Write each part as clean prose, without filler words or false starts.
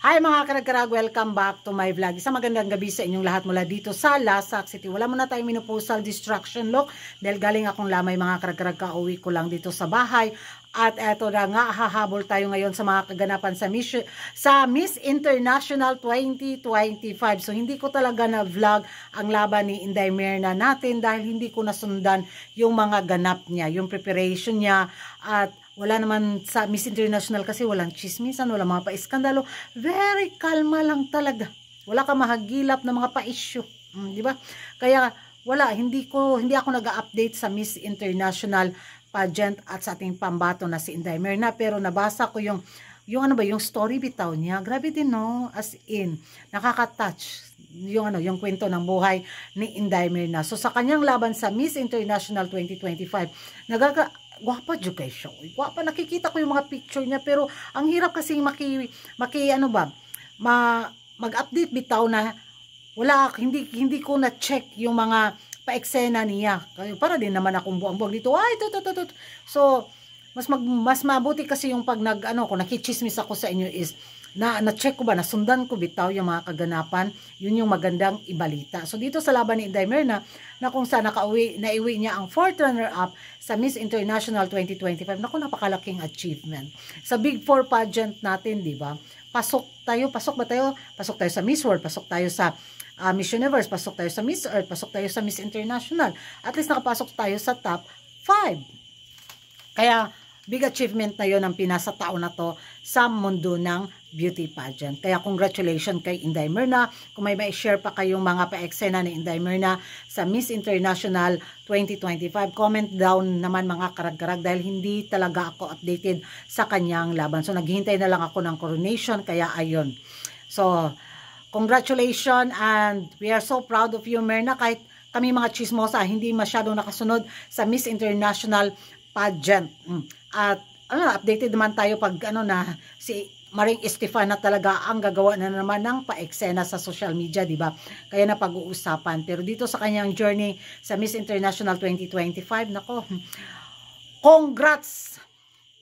Hi mga karag-karag, welcome back to my vlog. Isang magandang gabi sa inyong lahat mula dito sa Lasak City. Wala muna tayong menopausal distraction look dahil galing akong lamay mga karag-karag, kauwi ko lang dito sa bahay. At eto na nga, hahabol tayo ngayon sa mga kaganapan sa Miss International 2025. So hindi ko talaga na vlog ang laban ni Inday Myrna natin dahil hindi ko nasundan yung mga ganap niya, yung preparation niya. At wala naman sa Miss International kasi walang chismisan, wala mga pa-iskandalo. Very kalma lang talaga. Wala ka mahagilap na mga pa-issue. Di ba? Kaya wala, hindi ako nag-update sa Miss International pageant at sa ating pambato na si Inday Myrna, pero nabasa ko yung story bitaw niya. Grabe din, no? As in, nakaka-touch yung kwento ng buhay ni Inday Myrna. So sa kanyang laban sa Miss International 2025, gwapa jud kay siya. Gwapa, nakikita ko yung mga picture niya, pero ang hirap kasi mag-update bitaw na wala, hindi ko na check yung mga pa-eksena niya. Para din naman akong buang-buang dito. Ay, to. So, mas mabuti kasi yung pag kung nakichismis ako sa inyo is na-check ko ba, nasundan ko bitaw yung mga kaganapan, yun yung magandang ibalita. So dito sa laban ni Inday Myrna, na kung saan naiwi niya ang 4th runner-up sa Miss International 2025, naku, napakalaking achievement. Sa Big 4 pageant natin, di ba? Pasok tayo sa Miss World, pasok tayo sa Miss Universe, pasok tayo sa Miss Earth, pasok tayo sa Miss International. At least nakapasok tayo sa top 5. Kaya, big achievement na yon ang pinasa tao na to sa mundo ng beauty pageant. Kaya congratulations kay Inday Myrna. Kung may share pa kayong mga pa-eksena ni Inday Myrna sa Miss International 2025, comment down naman mga karag-karag dahil hindi talaga ako updated sa kanyang laban. So naghihintay na lang ako ng coronation, kaya ayun. So congratulations and we are so proud of you, Myrna. Kahit kami mga chismosa hindi masyadong nakasunod sa Miss International pageant. At updated naman tayo pag na si Maring Estefan na talaga ang gagawa na naman ng pa-eksena sa social media, di ba? Kaya na pag-uusapan. Pero dito sa kanyang journey sa Miss International 2025, nako, congrats!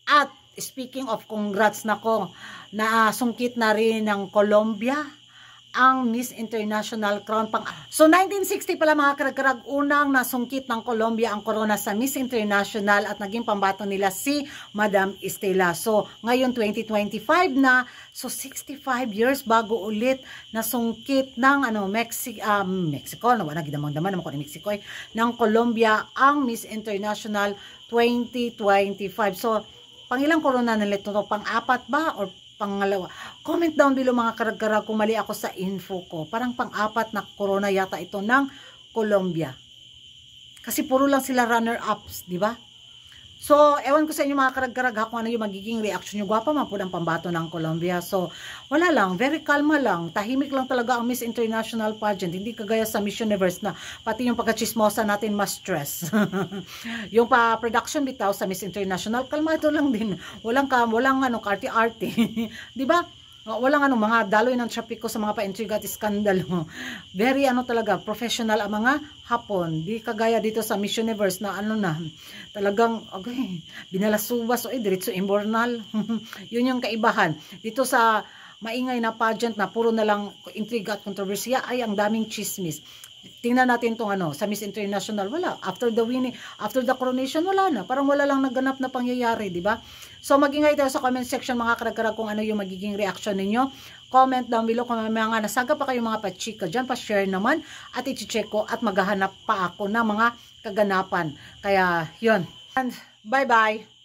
At speaking of congrats, nako, nasungkit na rin ng Colombia ang Miss International crown pang. So 1960 pala mga karag-karag, unang nasungkit ng Colombia ang corona sa Miss International at naging pambato nila si Madam Estela. So ngayon 2025 na, so 65 years bago ulit nasungkit ng Mexico, wala gidamang-daman naman ko ni Mexico ng Colombia ang Miss International 2025. So pangilang corona nila ito? Pang-apat ba or pangalawa? Comment down below mga karag-karag kung mali ako sa info ko. Parang pang-apat na corona yata ito ng Colombia. Kasi puro lang sila runner-ups, di ba? So, ewan ko sa inyo mga karag-karag kung ano yung magiging reaction nyo. Gwapa man po ng pambato ng Colombia. So, wala lang. Very kalma lang. Tahimik lang talaga ang Miss International pageant. Hindi kagaya sa Miss Universe na pati yung pagkachismosa natin mas stress. Yung pa-production bitaw sa Miss International, kalmado lang din. Walang karte-arte. Di ba? Walang mga daloy ng trapiko sa mga pa-intriga at iskandalo. Very talaga, professional ang mga Hapon. Di kagaya dito sa Miss Universe na talagang, binalasubas, diretso imbornal. Yun yung kaibahan. Dito sa maingay na pageant na puro na lang intriga at kontrobersiya, ay ang daming chismis. Tingnan natin tong sa Miss International, wala. After the coronation, wala na. Parang wala lang naganap na pangyayari, di ba? So, mag-ingay tayo sa comment section mga karag-karag kung ano yung magiging reaction ninyo. Comment down below kung may mga nasaga pa kayong mga pachika dyan, pa-share naman at i-check ko at maghahanap pa ako ng mga kaganapan. Kaya, yun. And bye-bye!